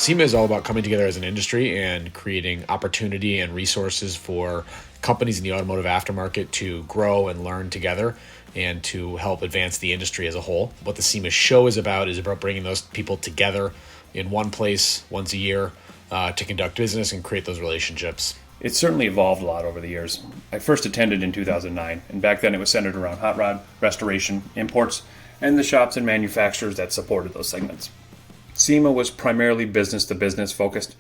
SEMA is all about coming together as an industry and creating opportunity and resources for companies in the automotive aftermarket to grow and learn together and to help advance the industry as a whole. What the SEMA Show is about bringing those people together in one place once a year to conduct business and create those relationships. It's certainly evolved a lot over the years. I first attended in 2009, and back then it was centered around hot rod, restoration, imports, and the shops and manufacturers that supported those segments. SEMA was primarily business-to-business focused,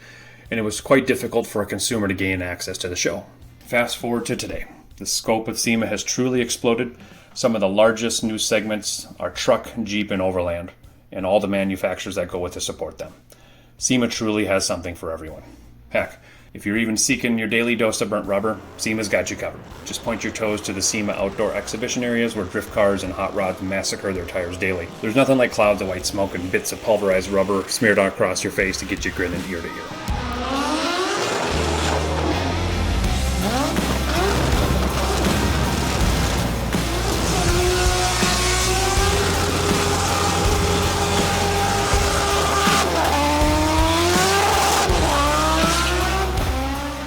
and it was quite difficult for a consumer to gain access to the show. Fast forward to today. The scope of SEMA has truly exploded. Some of the largest new segments are truck, Jeep, and Overland, and all the manufacturers that go with to support them. SEMA truly has something for everyone. Heck, if you're even seeking your daily dose of burnt rubber, SEMA's got you covered. Just point your toes to the SEMA outdoor exhibition areas where drift cars and hot rods massacre their tires daily. There's nothing like clouds of white smoke and bits of pulverized rubber smeared across your face to get you grinning ear to ear.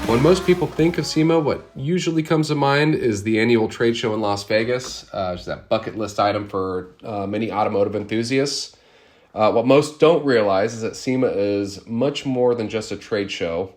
When most people think of SEMA, what usually comes to mind is the annual trade show in Las Vegas, which is that bucket list item for many automotive enthusiasts. What most don't realize is that SEMA is much more than just a trade show.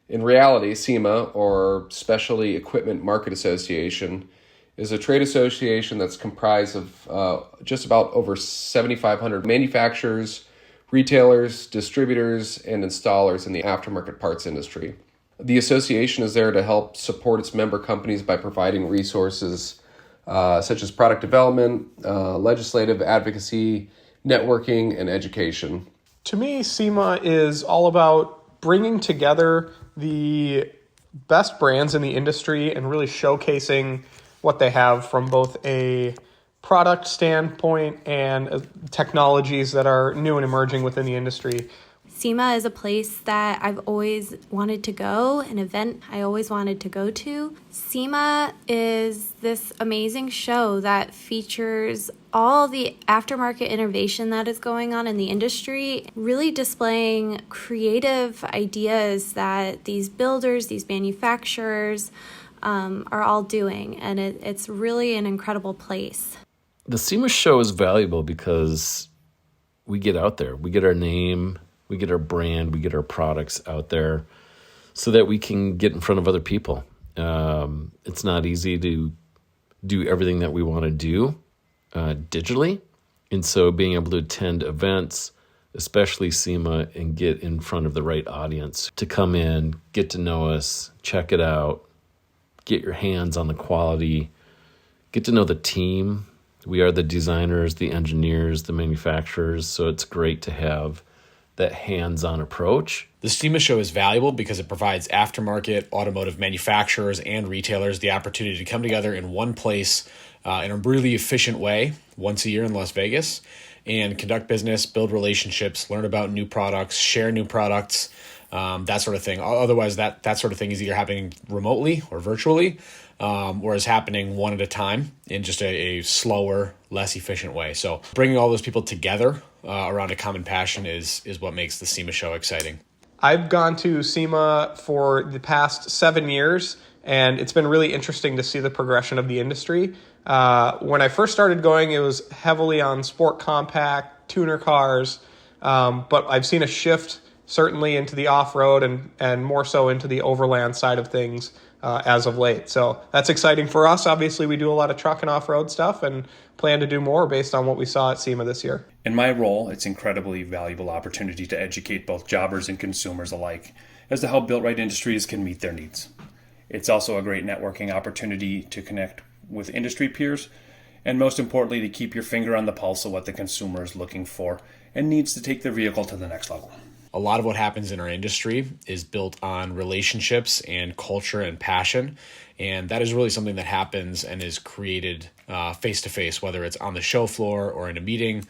In reality, SEMA, or Specialty Equipment Market Association, is a trade association that's comprised of just about over 7,500 manufacturers, retailers, distributors, and installers in the aftermarket parts industry. The association is there to help support its member companies by providing resources such as product development, legislative advocacy, networking, and education. To me, SEMA is all about bringing together the best brands in the industry and really showcasing what they have from both a product standpoint and technologies that are new and emerging within the industry. SEMA is a place that I've always wanted to go, an event I always wanted to go to. SEMA is this amazing show that features all the aftermarket innovation that is going on in the industry, really displaying creative ideas that these builders, these manufacturers are all doing, and it's really an incredible place. The SEMA Show is valuable because we get out there, we get our name, we get our brand, we get our products out there so that we can get in front of other people. It's not easy to do everything that we want to do digitally. And so being able to attend events, especially SEMA, and get in front of the right audience to come in, get to know us, check it out, get your hands on the quality, get to know the team. We are the designers, the engineers, the manufacturers, so it's great to have that hands-on approach. The SEMA Show is valuable because it provides aftermarket automotive manufacturers and retailers the opportunity to come together in one place in a really efficient way once a year in Las Vegas and conduct business, build relationships, learn about new products, share new products, that sort of thing. Otherwise, that sort of thing is either happening remotely or virtually, or is happening one at a time in just a slower, less efficient way. So bringing all those people together around a common passion is what makes the SEMA Show exciting. I've gone to SEMA for the past 7 years, and it's been really interesting to see the progression of the industry. When I first started going, it was heavily on sport compact, tuner cars, but I've seen a shift certainly into the off-road and more so into the overland side of things as of late. So that's exciting for us. Obviously, we do a lot of truck and off-road stuff and plan to do more based on what we saw at SEMA this year. In my role, it's incredibly valuable opportunity to educate both jobbers and consumers alike as to how BuiltRight Industries can meet their needs. It's also a great networking opportunity to connect with industry peers, and most importantly, to keep your finger on the pulse of what the consumer is looking for and needs to take their vehicle to the next level. A lot of what happens in our industry is built on relationships and culture and passion. And that is really something that happens and is created face-to-face, whether it's on the show floor or in a meeting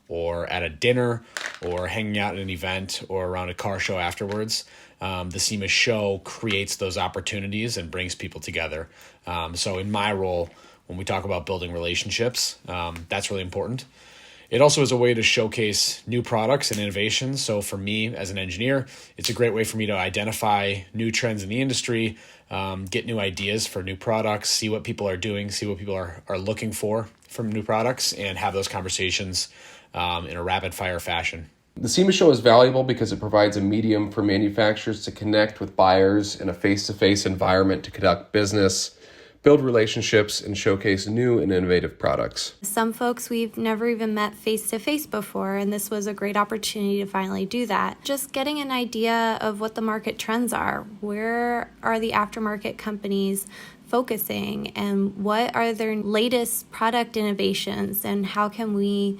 or at a dinner or hanging out at an event or around a car show afterwards. The SEMA Show creates those opportunities and brings people together. So in my role, when we talk about building relationships, that's really important. It also is a way to showcase new products and innovations. So for me as an engineer, it's a great way for me to identify new trends in the industry, get new ideas for new products, see what people are doing, see what people are looking for from new products, and have those conversations in a rapid fire fashion. The SEMA Show is valuable because it provides a medium for manufacturers to connect with buyers in a face-to-face environment to conduct business, build relationships, and showcase new and innovative products. Some folks we've never even met face-to-face before, and this was a great opportunity to finally do that. Just getting an idea of what the market trends are. Where are the aftermarket companies focusing, and what are their latest product innovations, and how can we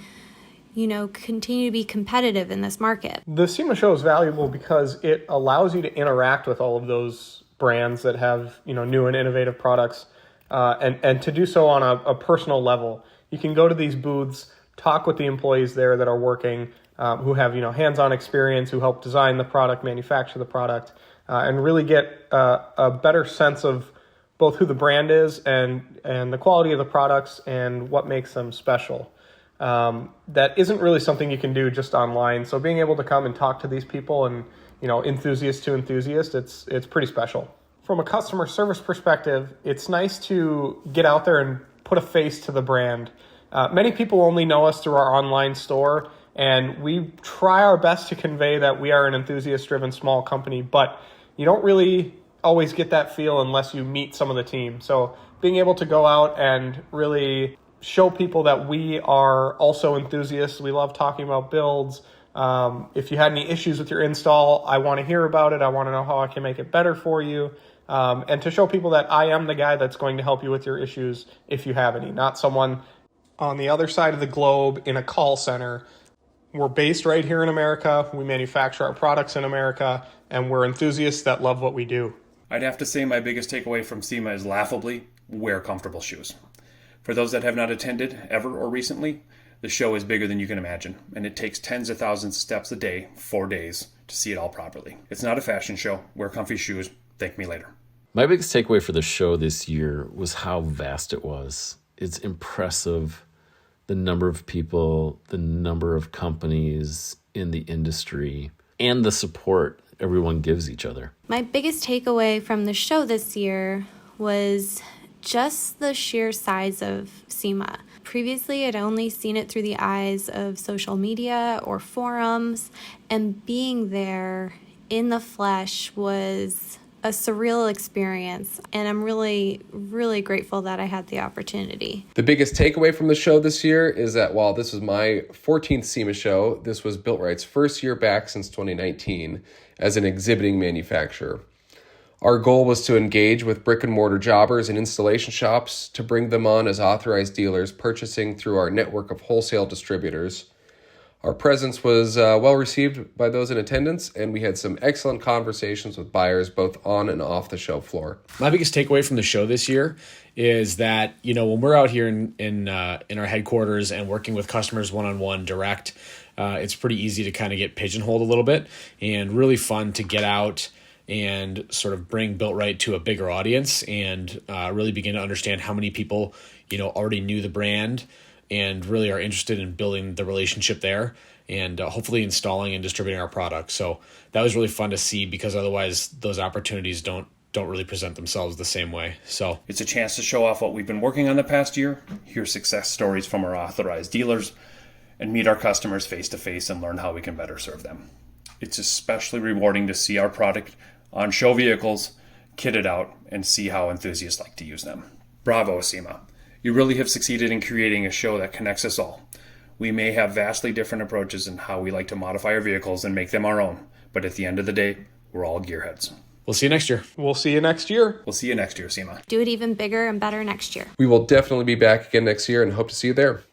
continue to be competitive in this market? The SEMA Show is valuable because it allows you to interact with all of those brands that have new and innovative products, and to do so on a personal level. You can go to these booths, talk with the employees there that are working, who have hands-on experience, who help design the product, manufacture the product, and really get a better sense of both who the brand is and the quality of the products and what makes them special. That isn't really something you can do just online. So being able to come and talk to these people and, enthusiast to enthusiast, it's pretty special. From a customer service perspective, it's nice to get out there and put a face to the brand. Many people only know us through our online store, and we try our best to convey that we are an enthusiast-driven small company, but you don't really always get that feel unless you meet some of the team. So being able to go out and really show people that we are also enthusiasts. We love talking about builds. If you had any issues with your install, I want to hear about it. I want to know how I can make it better for you. And to show people that I am the guy that's going to help you with your issues if you have any, not someone on the other side of the globe in a call center. We're based right here in America. We manufacture our products in America, and we're enthusiasts that love what we do. I'd have to say my biggest takeaway from SEMA is laughably, wear comfortable shoes. For those that have not attended ever or recently, the show is bigger than you can imagine, and it takes tens of thousands of steps a day, 4 days, to see it all properly. It's not a fashion show. Wear comfy shoes. Thank me later. My biggest takeaway for the show this year was how vast it was. It's impressive, the number of people, the number of companies in the industry, and the support everyone gives each other. My biggest takeaway from the show this year was just the sheer size of SEMA. Previously, I'd only seen it through the eyes of social media or forums, and being there in the flesh was a surreal experience, and I'm really, really grateful that I had the opportunity. The biggest takeaway from the show this year is that while this was my 14th SEMA show, this was BuiltRight's first year back since 2019 as an exhibiting manufacturer. Our goal was to engage with brick and mortar jobbers and installation shops to bring them on as authorized dealers purchasing through our network of wholesale distributors. Our presence was well received by those in attendance, and we had some excellent conversations with buyers both on and off the show floor. My biggest takeaway from the show this year is that, when we're out here in our headquarters and working with customers one-on-one direct, it's pretty easy to kind of get pigeonholed a little bit, and really fun to get out and sort of bring BuiltRight to a bigger audience and really begin to understand how many people, already knew the brand and really are interested in building the relationship there and hopefully installing and distributing our products. So that was really fun to see, because otherwise those opportunities don't really present themselves the same way. So it's a chance to show off what we've been working on the past year, hear success stories from our authorized dealers, and meet our customers face to face and learn how we can better serve them. It's especially rewarding to see our product on show vehicles, kitted out, and see how enthusiasts like to use them. Bravo, SEMA. You really have succeeded in creating a show that connects us all. We may have vastly different approaches in how we like to modify our vehicles and make them our own, but at the end of the day, we're all gearheads. we'll see you next year. We'll see you next year. We'll see you next year, SEMA. Do it even bigger and better next year. We will definitely be back again next year and hope to see you there.